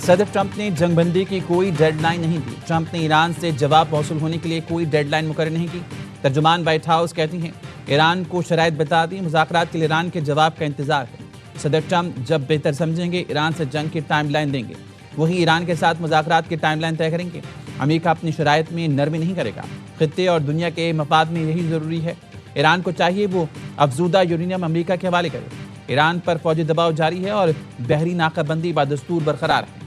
صدر ٹرمپ نے جنگ بندی کی کوئی ڈیڈ لائن نہیں دی۔ ٹرمپ نے ایران سے جواب موصول ہونے کے لیے کوئی ڈیڈ لائن مقرر نہیں کی۔ ترجمان وائٹ ہاؤس کہتی ہیں ایران کو شرائط بتا دی، مذاکرات کے لیے ایران کے جواب کا انتظار ہے۔ صدر ٹرمپ جب بہتر سمجھیں گے ایران سے جنگ کی ٹائم لائن دیں گے، وہی ایران کے ساتھ مذاکرات کی ٹائم لائن طے کریں گے۔ امریکہ اپنی شرائط میں نرمی نہیں کرے گا، خطے اور دنیا کے مفاد میں یہی ضروری ہے۔ ایران کو چاہیے وہ افزودہ یورینیم امریکہ کے حوالے کرے۔ ایران پر فوجی دباؤ جاری ہے اور بحری ناکہ بندی بدستور برقرار ہے۔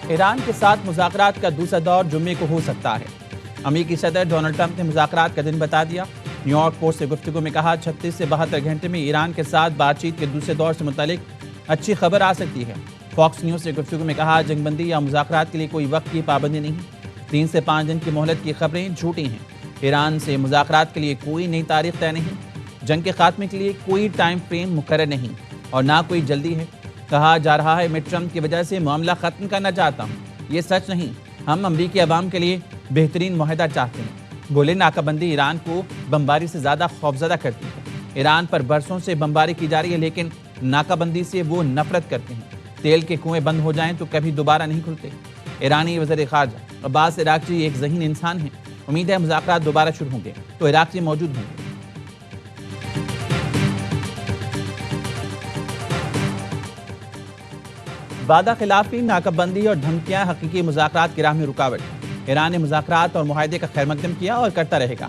ایران کے ساتھ مذاکرات کا دوسرا دور جمعے کو ہو سکتا ہے۔ امریکی صدر ڈونلڈ ٹرمپ نے مذاکرات کا دن بتا دیا۔ نیو یارک پوسٹ سے گفتگو میں کہا 36 سے 72 گھنٹے میں ایران کے ساتھ بات چیت کے دوسرے دور سے متعلق اچھی خبر آ سکتی ہے۔ فاکس نیوز سے گفتگو میں کہا جنگ بندی یا مذاکرات کے لیے کوئی وقت کی پابندی نہیں، 3 سے 5 دن کی مہلت کی خبریں جھوٹی ہیں۔ ایران سے مذاکرات کے لیے کوئی نئی تاریخ طے نہیں، جنگ کے خاتمے کے لیے کوئی ٹائم فریم مقرر نہیں اور نہ کوئی جلدی ہے۔ کہا جا رہا ہے میں ٹرمپ کی وجہ سے معاملہ ختم کرنا چاہتا ہوں، یہ سچ نہیں، ہم امریکی عوام کے لیے بہترین معاہدہ چاہتے ہیں۔ بولے ناکہ بندی ایران کو بمباری سے زیادہ خوفزدہ کرتی ہے۔ ایران پر برسوں سے بمباری کی جا رہی ہے لیکن ناکہ بندی سے وہ نفرت کرتے ہیں۔ تیل کے کنویں بند ہو جائیں تو کبھی دوبارہ نہیں کھلتے۔ ایرانی وزیر خارجہ عباس عراقچی ایک ذہین انسان ہیں، امید ہے مذاکرات دوبارہ شروع ہوں گے تو عراقچی موجود ہوں گے۔ وعدہ خلافی، ناکہ بندی اور دھمکیاں حقیقی مذاکرات کی راہ میں رکاوٹ ہیں۔ ایران نے مذاکرات اور معاہدے کا خیر مقدم کیا اور کرتا رہے گا۔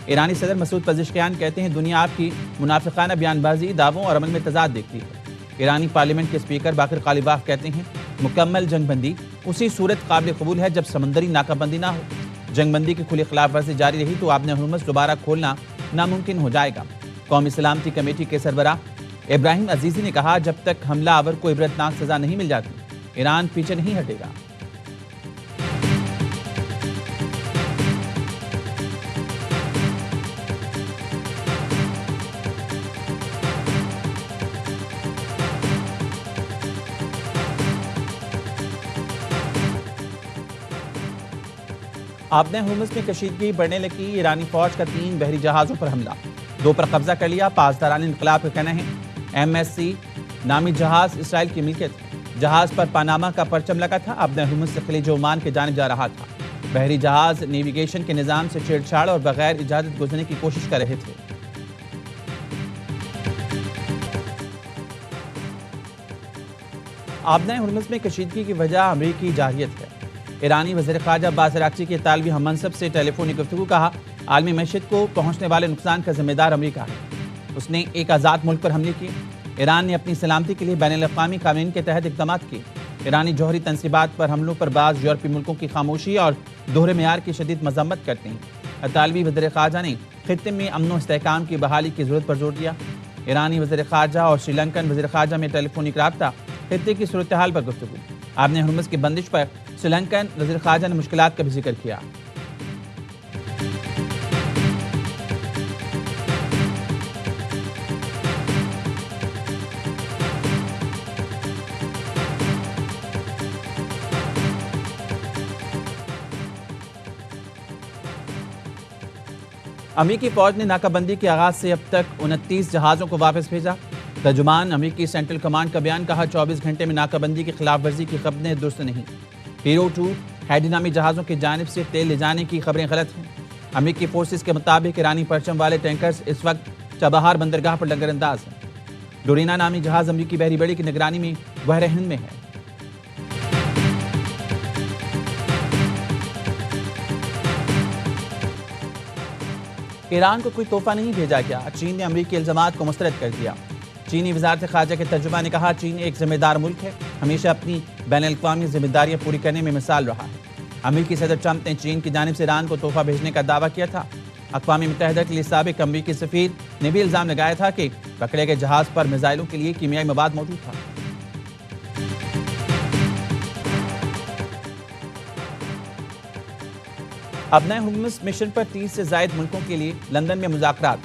ایرانی صدر مسعود پزشکیان کہتے ہیں دنیا آپ کی منافقانہ بیان بازی، دعووں اور عمل میں تضاد دیکھتی ہے۔ ایرانی پارلیمنٹ کے اسپیکر باقر قالیباف کہتے ہیں مکمل جنگ بندی اسی صورت قابل قبول ہے جب سمندری ناکہ بندی نہ ہو۔ جنگ بندی کی کھلی خلاف ورزی جاری رہی تو آبِ ہرمز دوبارہ کھولنا ناممکن ہو جائے گا۔ قومی سلامتی کمیٹی کے سربراہ ابراہیم عزیزی نے کہا جب تک حملہ آور کو عبرتناک سزا نہیں مل جاتی ایران پیچھے نہیں ہٹے گا۔ آبِ ہرمز میں کشیدگی بڑھنے لگی، ایرانی فوج کا 3 بحری جہازوں پر حملہ، 2 پر قبضہ کر لیا۔ پاسداران انقلاب کا کہنا ہے MSC نامی جہاز اسرائیل کی ملکیت ہے۔ جہاز پر پاناما کا پرچم لگا تھا، آبِ ہرمز سے خلیج عمان کی جانب جا رہا تھا۔ بحری جہاز نیویگیشن کے نظام سے چھیڑ چھاڑ اور بغیر اجازت گزرنے کی کوشش کر رہے تھے۔ آبِ ہرمز میں کشیدگی کی وجہ امریکی جارحیت ہے۔ ایرانی وزیر خارجہ عباس عراقچی کے طالبی ہم منصب سے ٹیلی فونک گفتگو کہا عالمی معیشت کو پہنچنے والے نقصان کا ذمہ دار امریکہ ہے۔ اس نے ایک آزاد ملک پر حملے کیے۔ ایران نے اپنی سلامتی کے لیے بین الاقوامی قوانین کے تحت اقدامات کیے۔ ایرانی جوہری تنصیبات پر حملوں پر بعض یورپی ملکوں کی خاموشی اور دوہرے معیار کی شدید مذمت کرتے ہیں۔ اطالوی وزیر خارجہ نے خطے میں امن و استحکام کی بحالی کی ضرورت پر زور دیا۔ ایرانی وزیر خارجہ اور سری لنکن وزیر خارجہ میں ٹیلی فونک رابطہ، خطے کی صورتحال پر گفتگو۔ آبِ ہرمز کی بندش پر سری لنکن وزیر خارجہ نے مشکلات کا بھی ذکر کیا۔ امریکی فوج نے ناکہ بندی کے آغاز سے اب تک 29 جہازوں کو واپس بھیجا۔ ترجمان امریکی سینٹرل کمانڈ کا بیان، کہا 24 گھنٹے میں ناکہ بندی کی خلاف ورزی کی خبریں درست نہیں۔ ہیرو 2 ہیڈی نامی جہازوں کی جانب سے تیل لے جانے کی خبریں غلط ہیں۔ امریکی فورسز کے مطابق ایرانی پرچم والے ٹینکرز اس وقت چابہار بندرگاہ پر لنگر انداز ہیں۔ ڈورینا نامی جہاز امریکی بحری بیڑے کی نگرانی میں بحر ہند میں ہے۔ ایران کو کوئی تحفہ نہیں بھیجا گیا، چین نے امریکی الزامات کو مسترد کر دیا۔ چینی وزارت خارجہ کے ترجمان نے کہا چین ایک ذمہ دار ملک ہے، ہمیشہ اپنی بین الاقوامی ذمہ داریاں پوری کرنے میں مثال رہا ہے۔ امریکی صدر ٹرمپ نے چین کی جانب سے ایران کو تحفہ بھیجنے کا دعویٰ کیا تھا۔ اقوام متحدہ کے لیے سابق امریکی سفیر نے بھی الزام لگایا تھا کہ پکڑے گئے جہاز پر میزائلوں کے لیے کیمیائی مواد موجود تھا۔ آبِ ہرمز مشن پر 30 سے زائد ملکوں کے لیے لندن میں مذاکرات۔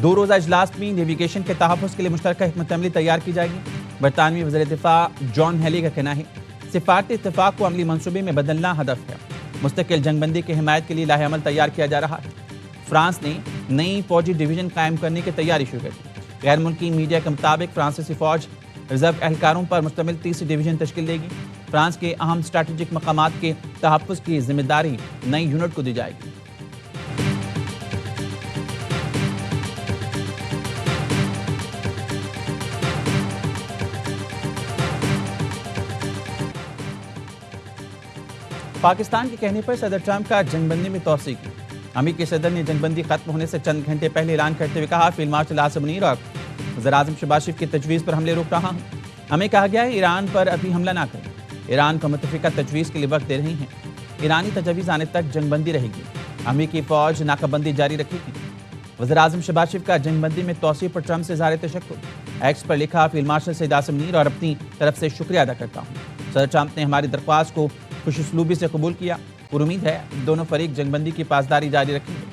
دو روزہ اجلاس میں نیویگیشن کے تحفظ کے لیے مشترکہ حکمت عملی تیار کی جائے گی۔ برطانوی وزیر دفاع جان ہیلی کا کہنا ہے سفارتی اتفاق کو عملی منصوبے میں بدلنا ہدف ہے۔ مستقل جنگ بندی کی حمایت کے لیے لاہ عمل تیار کیا جا رہا ہے۔ فرانس نے نئی فوجی ڈویژن قائم کرنے کی تیاری شروع کر دی۔ غیر ملکی میڈیا کے مطابق فرانسیسی فوج ریزرو اہلکاروں پر مشتمل تیسری ڈویژن تشکیل دے گی۔ فرانس کے اہم اسٹریٹجک مقامات کے تحفظ کی ذمہ داری نئی یونٹ کو دی جائے گی۔ پاکستان کے کہنے پر صدر ٹرمپ کا جنگ بندی میں توسیع کی۔ امریکی صدر نے جنگ بندی ختم ہونے سے چند گھنٹے پہلے اعلان کرتے ہوئے کہا فیلڈ مارشل عاصم منیر اور وزیر اعظم شہباز شریف کی تجویز پر حملے روک رہا ہوں۔ ہمیں کہا گیا ہے ایران پر ابھی حملہ نہ کریں۔ ایران کو متفقہ تجویز کے لیے وقت دے رہی ہیں۔ ایرانی تجویز آنے تک جنگ بندی رہے گی۔ امریکی فوج ناکہ بندی جاری رکھے گی۔ وزیر اعظم شہباز شریف کا جنگ بندی میں توسیع پر ٹرمپ سے اظہار تشکر۔ ایکس پر لکھا فیلڈ مارشل سید عاصم منیر اور اپنی طرف سے شکریہ ادا کرتا ہوں۔ صدر ٹرمپ نے ہماری درخواست کو خوش اسلوبی سے قبول کیا۔ اور امید ہے دونوں فریق جنگ بندی کی پاسداری جاری رکھیں گے۔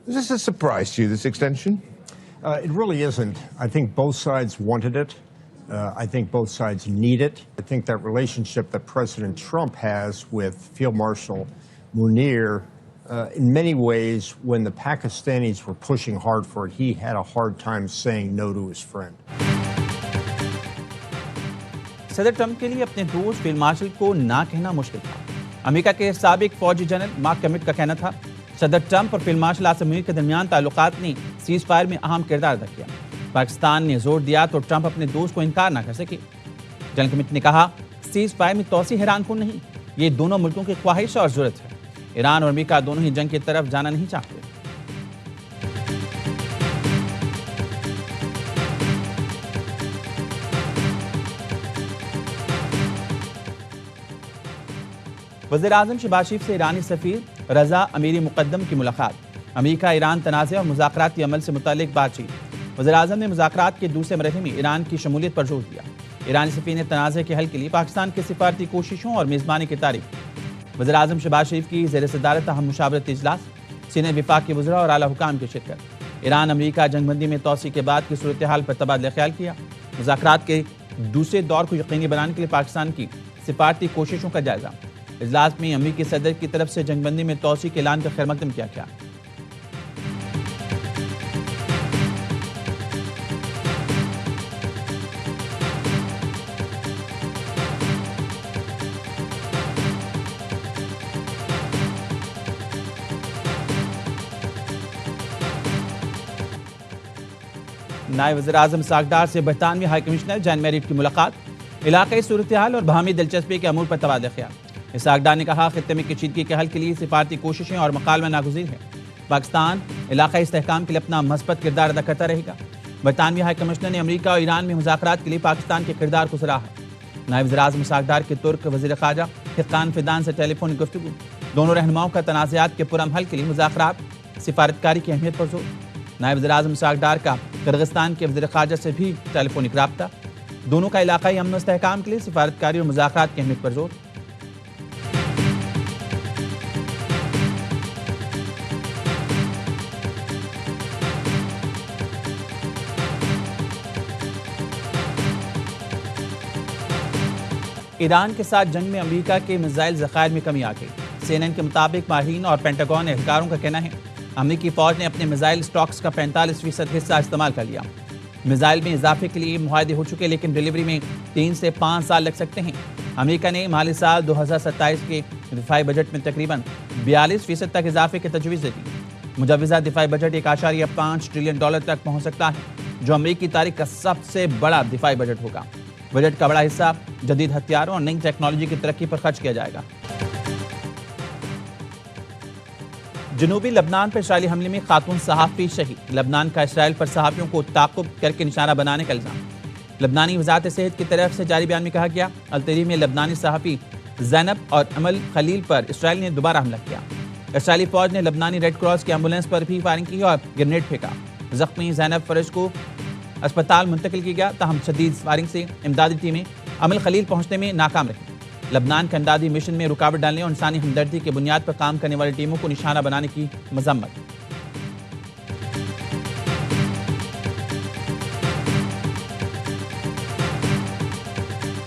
Is this a surprise to you, this extension? It really isn't. I think both sides wanted it. I think both sides need it. I think that relationship that President Trump has with Field Marshal Munir, in many ways, when the Pakistanis were pushing hard for it, he had a hard time saying no to his friend. صدر Trump کے لیے اپنے دوست field marshal کو نہ کہنا مشکل تھا۔ امریکہ کے سابق فوجی جنرل مارک کمٹ کا کہنا تھا صدر ٹرمپ اور فیلڈ مارشل عاصم منیر کے درمیان تعلقات نے سیز فائر میں اہم کردار ادا کیا۔ پاکستان نے زور دیا تو ٹرمپ اپنے دوست کو انکار نہ کر سکے۔ جنرل کمٹ نے کہا سیز فائر میں توسیع حیران کن نہیں، یہ دونوں ملکوں کی خواہش اور ضرورت ہے۔ ایران اور امریکہ دونوں ہی جنگ کی طرف جانا نہیں چاہتے۔ وزیر اعظم شہباز شریف سے ایرانی سفیر رضا امیری مقدم کی ملاقات۔ امریکہ ایران تنازع اور مذاکراتی عمل سے متعلق بات چیت۔ وزیر اعظم نے مذاکرات کے دوسرے مرحلے میں ایران کی شمولیت پر زور دیا۔ ایرانی سفیر نے تنازع کے حل کے لیے پاکستان کی سفارتی کوششوں اور میزبانی کی تعریف کی۔ وزیر اعظم شہباز شریف کی زیر صدارت اہم مشاورتی اجلاس، سینئر وفاق کے وزراء اور اعلیٰ حکام کی شرکت۔ ایران امریکہ جنگ بندی میں توسیع کے بعد کی صورتحال پر تبادلہ خیال کیا۔ مذاکرات کے دوسرے دور کو یقینی بنانے کے لیے پاکستان کی سفارتی کوششوں کا جائزہ۔ اجلاس میں امریکی صدر کی طرف سے جنگ بندی میں توسیع کے اعلان کا خیر مقدم کیا گیا۔ نائب وزیر اعظم اسحاق ڈار سے برطانوی ہائی کمشنر جان میریٹ کی ملاقات۔ علاقائی صورتحال اور باہمی دلچسپی کے امور پر تبادلہ خیال۔ اسحاق ڈار نے کہا خطے میں کشیدگی کے حل کے لیے سفارتی کوششیں اور مکالمہ ناگزیر ہے۔ پاکستان علاقائی استحکام کے لیے اپنا مثبت کردار ادا کرتا رہے گا۔ برطانوی ہائی کمشنر نے امریکہ اور ایران میں مذاکرات کے لیے پاکستان کے کردار کو سراہا۔ نائب وزیر اعظم اسحاق ڈار کے ترک وزیر خارجہ حقان فیدان سے ٹیلی فونک گفتگو۔ دونوں رہنماؤں کا تنازعات کے پرامن حل کے لیے مذاکرات سفارتکاری کی اہمیت پر زور۔ نائب وزیر اعظم اسحاق ڈار کا قرغستان کے وزیر خارجہ سے بھی ٹیلی فونک رابطہ۔ دونوں کا علاقائی امن و استحکام کے لیے سفارتکاری اور مذاکرات کی اہمیت پر زور۔ ایران کے ساتھ جنگ میں امریکہ کے میزائل ذخائر میں کمی آ گئی۔ سی این این کے مطابق ماہرین اور پینٹاگون اہلکاروں کا کہنا ہے امریکی فوج نے اپنے میزائل سٹاکس کا 45% حصہ استعمال کر لیا۔ میزائل میں اضافے کے لیے معاہدے ہو چکے لیکن ڈلیوری میں 3 سے 5 سال لگ سکتے ہیں۔ امریکہ نے مالی سال 2027 کے دفاعی بجٹ میں تقریباً 42% تک اضافے کی تجویز دی۔ مجوزہ دفاعی بجٹ $1.5 ٹریلین تک پہنچ سکتا ہے، جو امریکی تاریخ کا سب سے بڑا دفاعی بجٹ ہوگا۔ بجٹ کا بڑا حصہ جدید ہتھیاروں اور نئی ٹیکنالوجی کی ترقی پر خرچ کیا جائے گا۔ جنوبی لبنان پر اسرائیلی حملے میں خاتون صحافی شہید۔ لبنان کا اسرائیل پر صحافیوں کو تعاقب کر کے نشانہ بنانے کا الزام۔ لبنانی وزارت صحت کی طرف سے جاری بیان میں کہا گیا التری میں لبنانی صحافی زینب اور امل خلیل پر اسرائیل نے دوبارہ حملہ کیا۔ اسرائیلی فوج نے لبنانی ریڈ کراس کی ایمبولینس پر بھی فائرنگ کی اور گرنیڈ پھینکا. زخمی زینب فرج کو اسپتال منتقل کیا گیا، تاہم شدید فائرنگ سے امدادی ٹیمیں عمل خلیل پہنچنے میں ناکام رہیں. لبنان کے امدادی مشن میں رکاوٹ ڈالنے اور انسانی ہمدردی کی بنیاد پر کام کرنے والی ٹیموں کو نشانہ بنانے کی مذمت.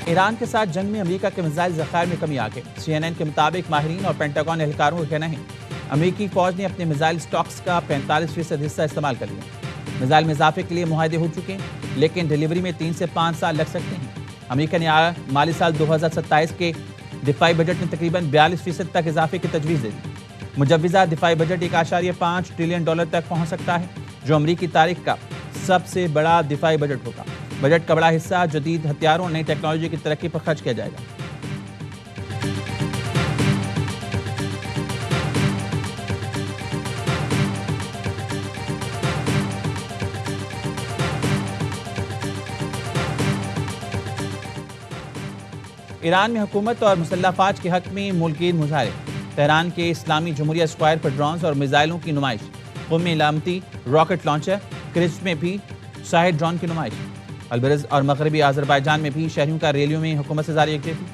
ایران کے ساتھ جنگ میں امریکہ کے میزائل ذخائر میں کمی آ گئی. CNN کے مطابق ماہرین اور پینٹاگون اہلکاروں کا کہنا ہے امریکی فوج نے اپنے میزائل سٹاکس کا 45% حصہ استعمال کر لیا. میزائل میں اضافے کے لیے معاہدے ہو چکے ہیں، لیکن ڈیلیوری میں 3 سے 5 سال لگ سکتے ہیں. امریکہ نے مالی سال 2027 کے دفاعی بجٹ میں تقریباً 42% تک اضافے کی تجویز دے دی. مجوزہ دفاعی بجٹ $1.5 ٹریلین تک پہنچ سکتا ہے، جو امریکی تاریخ کا سب سے بڑا دفاعی بجٹ ہوگا. بجٹ کا بڑا حصہ جدید ہتھیاروں اور نئی ٹیکنالوجی کی ترقی پر خرچ کیا جائے گا. ایران میں حکومت اور مسلح افواج کے حق میں ملکین مظاہرے. تہران کے اسلامی جمہوریہ اسکوائر پر ڈرونز اور میزائلوں کی نمائش. قم میں علامتی راکٹ لانچر. کرچ میں بھی شاہد ڈرون کی نمائش. البرز اور مغربی آذربائیجان میں بھی شہریوں کا ریلیوں میں حکومت سے جاری یکجہتی.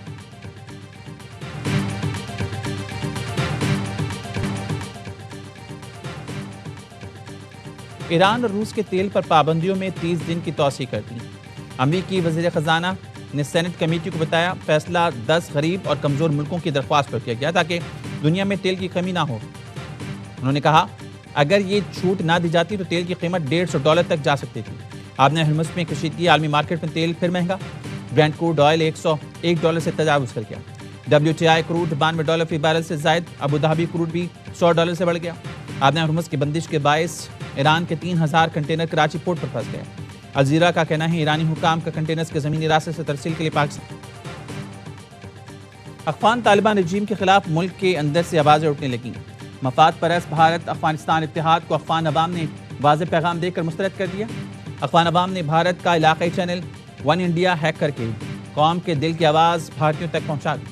ایران اور روس کے تیل پر پابندیوں میں 30 دن کی توسیع کر دی. امریکی وزیر خزانہ نے سینٹ کمیٹی کو بتایا فیصلہ 10 غریب اور کمزور ملکوں کی درخواست پر کیا گیا تاکہ دنیا میں تیل کی کمی نہ ہو. انہوں نے کہا اگر یہ چھوٹ نہ دی جاتی تو تیل کی قیمت $150 تک جا سکتی تھی. آپ نے ہرمز میں کشیدگی، عالمی مارکیٹ میں تیل پھر مہنگا. برینٹ کروڈ آئل $101 سے تجاوز کر گیا. WTI کروڈ $92 فی بیرل سے زائد. ابوظہبی کروڈ بھی $100 سے بڑھ گیا. آپ نے ہرمز کی بندش کے باعث ایران کے 3000 کنٹینر کراچی پورٹ پر پھنس گئے. الجزیرہ کا کہنا ہے ایرانی حکام کا کنٹینرز کے زمینی راستے سے ترسیل کے لیے پاکستان. افغان طالبان رجیم کے خلاف ملک کے اندر سے آوازیں اٹھنے لگیں. مفاد پرست بھارت افغانستان اتحاد کو افغان عوام نے واضح پیغام دے کر مسترد کر دیا. افغان عوام نے بھارت کا علاقائی چینل ون انڈیا ہیک کر کے قوم کے دل کی آواز بھارتیوں تک پہنچا دی.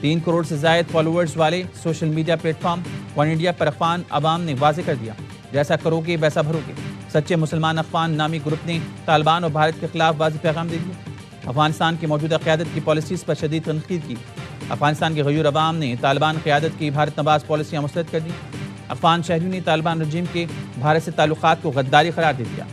3 کروڑ سے زائد فالوورز والے social media platform one India پر افغان عوام نے واضح کر دیا جیسا کرو گے ویسا بھرو گے. سچے مسلمان افغان نامی گروپ نے طالبان اور بھارت کے خلاف واضح پیغام دے دیا. افغانستان کی موجودہ قیادت کی پالیسیز پر شدید تنقید کی. افغانستان کے غیور عوام نے طالبان قیادت کی بھارت نواز پالیسیاں مسترد کر دی. افغان شہریوں نے طالبان رجیم کے بھارت سے تعلقات کو غداری قرار دے دیا.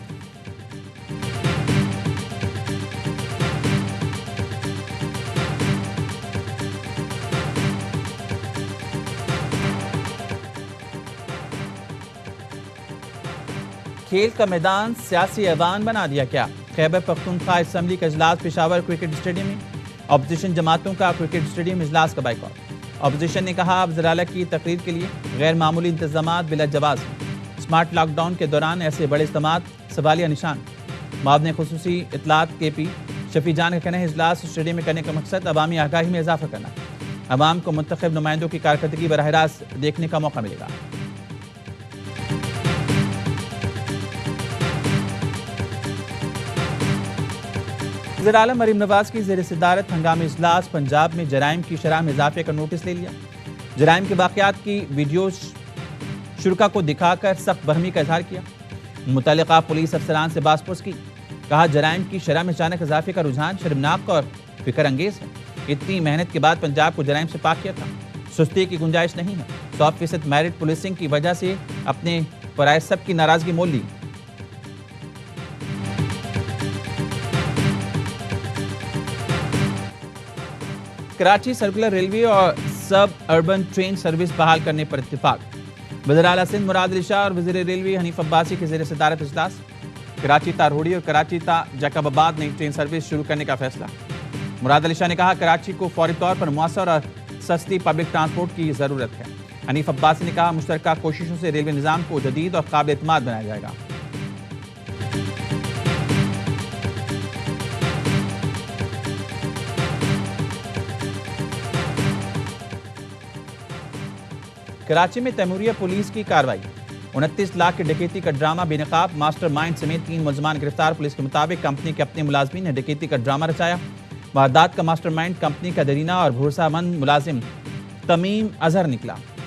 کھیل کا میدان سیاسی ایوان بنا دیا کیا؟ خیبر پختونخوا اسمبلی کا اجلاس پشاور کرکٹ اسٹیڈیم میں. اپوزیشن جماعتوں کا کرکٹ اسٹیڈیم اجلاس کا بائیکاٹ. اپوزیشن نے کہا وزیر اعلیٰ کی تقریر کے لیے غیر معمولی انتظامات بلا جواز ہیں. اسمارٹ لاک ڈاؤن کے دوران ایسے بڑے اجتماعات سوالیہ نشان. معاون خصوصی اطلاعات کے پی شفیع جان کا کہنا ہے اجلاس اسٹیڈیم میں کرنے کا مقصد عوامی آگاہی میں اضافہ کرنا ہے. عوام کو منتخب نمائندوں کی کارکردگی براہ راست دیکھنے کا موقع ملے گا. وزیر اعلیٰ مریم نواز کی زیر صدارت ہنگامی اجلاس پنجاب میں جرائم کی شرح میں اضافے کا نوٹس لے لیا. جرائم کے واقعات کی ویڈیوز شرکا کو دکھا کر سخت برہمی کا اظہار کیا. متعلقہ پولیس افسران سے باز پرس کی. کہا جرائم کی شرح میں اچانک اضافے کا رجحان شرمناک اور فکر انگیز ہے. اتنی محنت کے بعد پنجاب کو جرائم سے پاک کیا تھا. سستی کی گنجائش نہیں ہے. 100% میرٹ پولیسنگ کی وجہ سے اپنے پرائے سب کی ناراضگی مول لی. کراچی سرکولر ریلوے اور سب اربن ٹرین سروس بحال کرنے پر اتفاق. وزیر اعلیٰ سندھ مراد علی شاہ اور وزیر ریلوے حنیف عباسی کی زیر صدارت اجلاس. کراچی تا روہڑی اور کراچی تا جیکب آباد نئی ٹرین سروس شروع کرنے کا فیصلہ. مراد علی شاہ نے کہا کراچی کو فوری طور پر مؤثر اور سستی پبلک ٹرانسپورٹ کی ضرورت ہے. حنیف عباسی نے کہا مشترکہ کوششوں سے ریلوے نظام کو جدید اور قابل اعتماد بنایا جائے گا. کراچی میں تیموریہ پولیس کی کارروائی. 29 لاکھ کی ڈکیتی کا ڈرامہ بے نقاب ماسٹر مائنڈ سمیت 3 ملزمان گرفتار. پولیس کے مطابق کمپنی کے اپنے ملازمین نے ڈکیتی کا ڈرامہ رچایا. واردات کا ماسٹر مائنڈ کمپنی کا درینہ اور بھروسہ مند ملازم تمیم اظہر نکلا.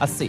80,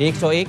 101,